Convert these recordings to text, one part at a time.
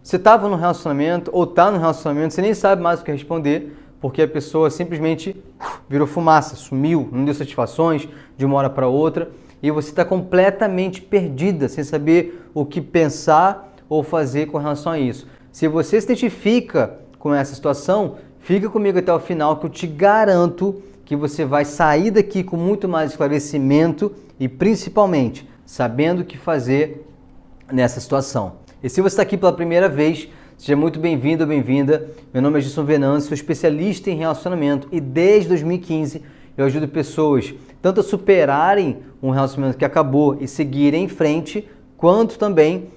Você estava no relacionamento ou está no relacionamento, você nem sabe mais o que responder, porque a pessoa simplesmente virou fumaça, sumiu, não deu satisfações de uma hora para outra, e você está completamente perdida, sem saber o que pensar ou fazer com relação a isso. Se você se identifica com essa situação, fica comigo até o final, que eu te garanto que você vai sair daqui com muito mais esclarecimento e principalmente sabendo o que fazer nessa situação. E se você está aqui pela primeira vez, seja muito bem-vindo ou bem-vinda. Meu nome é Gilson Venâncio, sou especialista em relacionamento e desde 2015 eu ajudo pessoas tanto a superarem um relacionamento que acabou e seguirem em frente, quanto também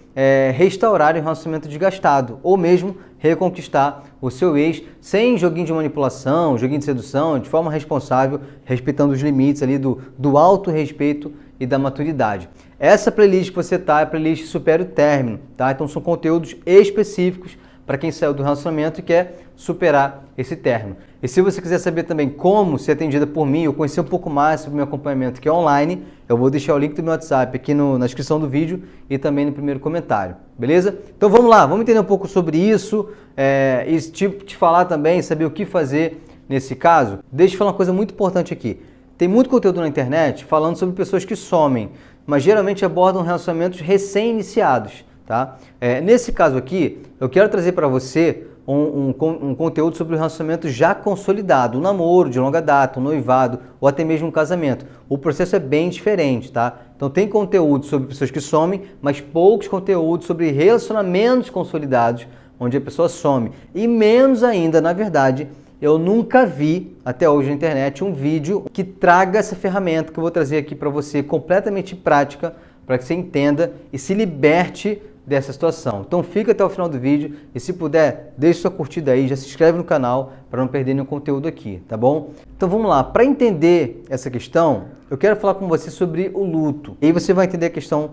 restaurarem um relacionamento desgastado ou mesmo reconquistar o seu ex sem joguinho de manipulação, joguinho de sedução, de forma responsável, respeitando os limites ali do autorrespeito e da maturidade. Essa playlist que você está é a playlist Supere o Término, tá? Então são conteúdos específicos para quem saiu do relacionamento e quer superar esse término. E se você quiser saber também como ser atendida por mim ou conhecer um pouco mais sobre o meu acompanhamento que é online, eu vou deixar o link do meu WhatsApp aqui na descrição do vídeo e também no primeiro comentário, beleza? Então vamos lá, vamos entender um pouco sobre isso e te falar também, saber o que fazer nesse caso. Deixa eu falar uma coisa muito importante aqui. Tem muito conteúdo na internet falando sobre pessoas que somem, mas geralmente abordam relacionamentos recém-iniciados, tá? Nesse caso aqui, eu quero trazer para você um conteúdo sobre o relacionamento já consolidado, um namoro de longa data, um noivado ou até mesmo um casamento. O processo é bem diferente, tá? Então tem conteúdo sobre pessoas que somem, mas poucos conteúdos sobre relacionamentos consolidados, onde a pessoa some. E menos ainda, na verdade, eu nunca vi, até hoje na internet, um vídeo que traga essa ferramenta que eu vou trazer aqui para você, completamente prática, para que você entenda e se liberte dessa situação. Então fica até o final do vídeo e se puder, deixe sua curtida aí, já se inscreve no canal para não perder nenhum conteúdo aqui, tá bom? Então vamos lá, para entender essa questão, eu quero falar com você sobre o luto. E aí você vai entender a questão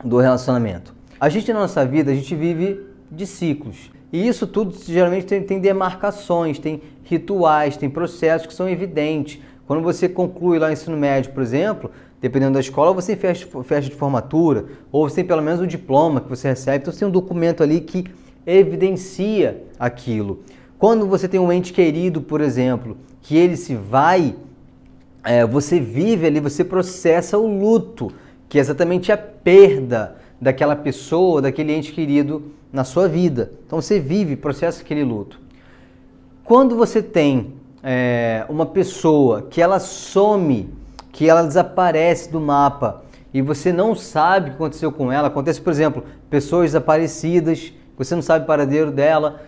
do relacionamento. A gente na nossa vida, a gente vive de ciclos. E isso tudo geralmente tem demarcações, tem rituais, tem processos que são evidentes. Quando você conclui lá o ensino médio, por exemplo, dependendo da escola, você tem festa de formatura, ou você tem pelo menos o diploma que você recebe, então você tem um documento ali que evidencia aquilo. Quando você tem um ente querido, por exemplo, que ele se vai, você vive ali, você processa o luto, que é exatamente a perda daquela pessoa, daquele ente querido na sua vida. Então você vive, processa aquele luto. Quando você tem uma pessoa que ela some, que ela desaparece do mapa e você não sabe o que aconteceu com ela, acontece, por exemplo, pessoas desaparecidas, você não sabe o paradeiro dela,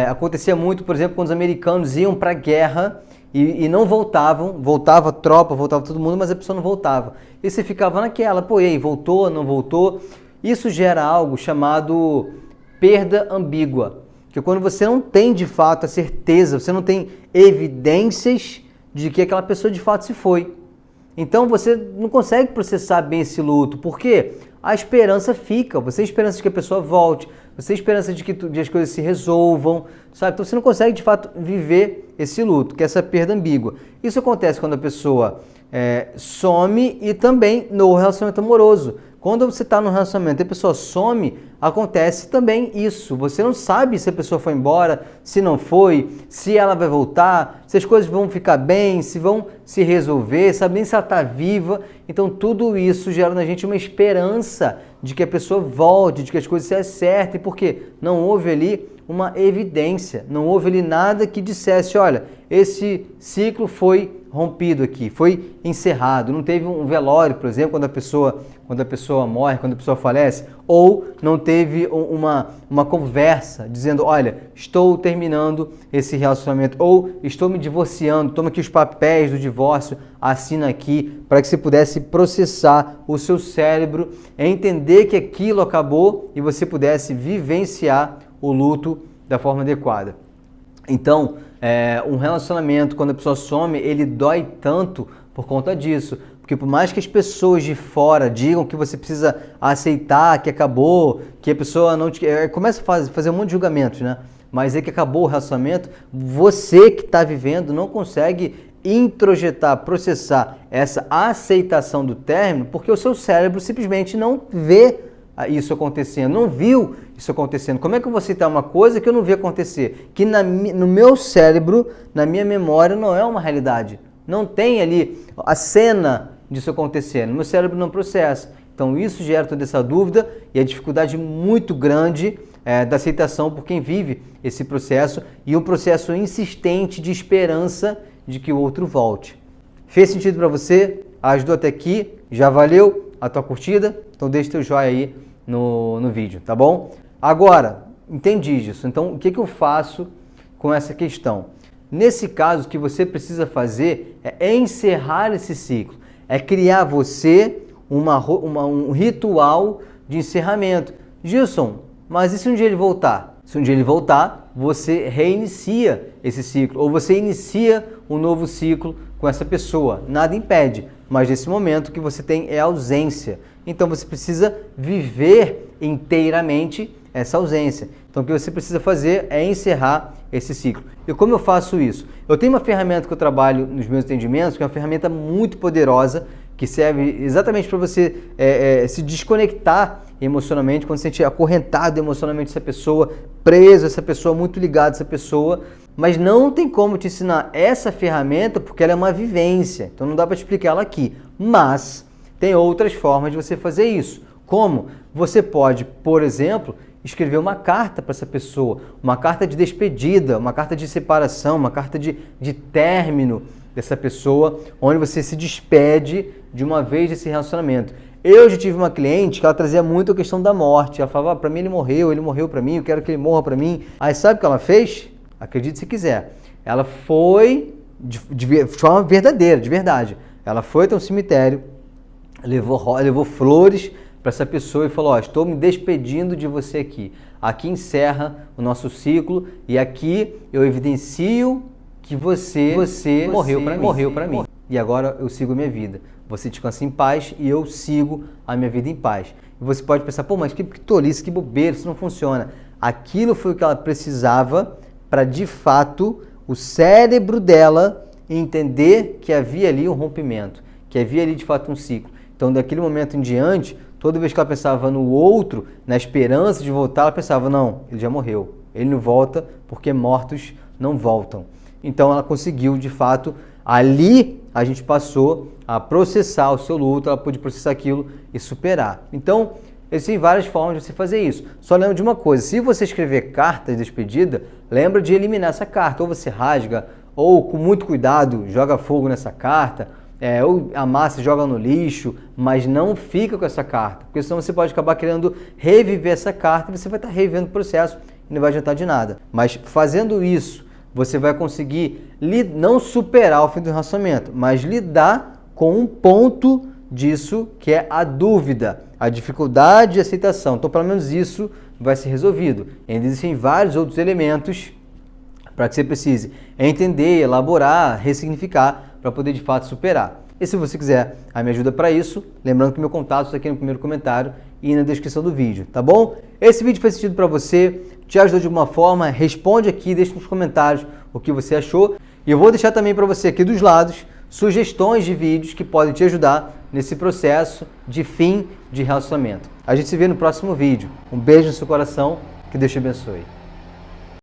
acontecia muito, por exemplo, quando os americanos iam para a guerra e não voltavam, voltava a tropa, voltava todo mundo, mas a pessoa não voltava. E você ficava naquela, pô, e aí, voltou, não voltou? Isso gera algo chamado perda ambígua, que é quando você não tem de fato a certeza, você não tem evidências de que aquela pessoa de fato se foi. Então você não consegue processar bem esse luto, porque a esperança fica, você tem esperança de que a pessoa volte, você tem esperança de que as coisas se resolvam, sabe? Então você não consegue de fato viver esse luto, que é essa perda ambígua. Isso acontece quando a pessoa some e também no relacionamento amoroso. Quando você está no relacionamento e a pessoa some, acontece também isso. Você não sabe se a pessoa foi embora, se não foi, se ela vai voltar, se as coisas vão ficar bem, se vão se resolver, sabe nem se ela está viva. Então tudo isso gera na gente uma esperança de que a pessoa volte, de que as coisas se acertem, porque não houve ali uma evidência, não houve ali nada que dissesse, olha, esse ciclo foi rompido aqui, foi encerrado, não teve um velório, por exemplo, quando a pessoa morre, quando a pessoa falece, ou não teve uma conversa dizendo, olha, estou terminando esse relacionamento, ou estou me divorciando, toma aqui os papéis do divórcio, assina aqui, para que você pudesse processar o seu cérebro, entender que aquilo acabou e você pudesse vivenciar o luto da forma adequada. Então, um relacionamento, quando a pessoa some, ele dói tanto por conta disso. Porque por mais que as pessoas de fora digam que você precisa aceitar que acabou, que a pessoa não te... começa a fazer um monte de julgamentos, né? Mas é que acabou o relacionamento, você que está vivendo não consegue introjetar, processar essa aceitação do término, porque o seu cérebro simplesmente não vê isso acontecendo, não viu isso acontecendo. Como é que eu vou aceitar uma coisa que eu não vi acontecer? Que no meu cérebro, na minha memória, não é uma realidade. Não tem ali a cena disso acontecendo. No meu cérebro não processa. Então isso gera toda essa dúvida e a dificuldade muito grande da aceitação por quem vive esse processo e um processo insistente de esperança de que o outro volte. Fez sentido para você? Ajudou até aqui? Já valeu a tua curtida? Então deixa teu joinha aí no vídeo, tá bom? Agora, entendi disso. Então o que eu faço com essa questão? Nesse caso, o que você precisa fazer é encerrar esse ciclo. É criar você um ritual de encerramento. Gilson, mas e se um dia ele voltar? Se um dia ele voltar, você reinicia esse ciclo. Ou você inicia um novo ciclo com essa pessoa. Nada impede. Mas nesse momento o que você tem é ausência. Então você precisa viver inteiramente essa ausência. Então o que você precisa fazer é encerrar esse ciclo. E como eu faço isso? Eu tenho uma ferramenta que eu trabalho nos meus atendimentos, que é uma ferramenta muito poderosa, que serve exatamente para você se desconectar emocionalmente, quando você sente acorrentado emocionalmente essa pessoa, preso essa pessoa, muito ligado a essa pessoa. Mas não tem como te ensinar essa ferramenta porque ela é uma vivência, então não dá para te explicar ela aqui. Mas tem outras formas de você fazer isso. Como? Você pode, por exemplo, escrever uma carta para essa pessoa, uma carta de despedida, uma carta de separação, uma carta de término dessa pessoa, onde você se despede de uma vez desse relacionamento. Eu já tive uma cliente que ela trazia muito a questão da morte. Ela falava, para mim ele morreu para mim, eu quero que ele morra para mim. Aí sabe o que ela fez? Acredite se quiser. Ela foi de forma verdadeira, de verdade. Ela foi até um cemitério, levou flores para essa pessoa e falou, estou me despedindo de você aqui. Aqui encerra o nosso ciclo e aqui eu evidencio que você morreu para mim. E agora eu sigo a minha vida. Você descansa em paz e eu sigo a minha vida em paz. E você pode pensar, mas que tolice, que bobeira, isso não funciona. Aquilo foi o que ela precisava para, de fato, o cérebro dela entender que havia ali um rompimento, que havia ali, de fato, um ciclo. Então, daquele momento em diante, toda vez que ela pensava no outro, na esperança de voltar, ela pensava, não, ele já morreu. Ele não volta porque mortos não voltam. Então, ela conseguiu, de fato, ali a gente passou a processar o seu luto, ela pôde processar aquilo e superar. Então, existem várias formas de você fazer isso. Só lembra de uma coisa, se você escrever carta de despedida, lembra de eliminar essa carta. Ou você rasga, ou com muito cuidado, joga fogo nessa carta, ou amassa e joga no lixo, mas não fica com essa carta, porque senão você pode acabar querendo reviver essa carta e você vai estar revivendo o processo e não vai adiantar de nada. Mas fazendo isso, você vai conseguir não superar o fim do relacionamento, mas lidar com um ponto disso que é a dúvida, a dificuldade de aceitação. Então, pelo menos isso vai ser resolvido. Ainda existem vários outros elementos para que você precise entender, elaborar, ressignificar para poder de fato superar. E se você quiser a minha ajuda para isso, lembrando que meu contato está aqui no primeiro comentário e na descrição do vídeo, tá bom? Esse vídeo fez sentido para você, te ajudou de alguma forma, responde aqui, deixa nos comentários o que você achou. E eu vou deixar também para você aqui dos lados sugestões de vídeos que podem te ajudar nesse processo de fim de relacionamento. A gente se vê no próximo vídeo. Um beijo no seu coração, que Deus te abençoe.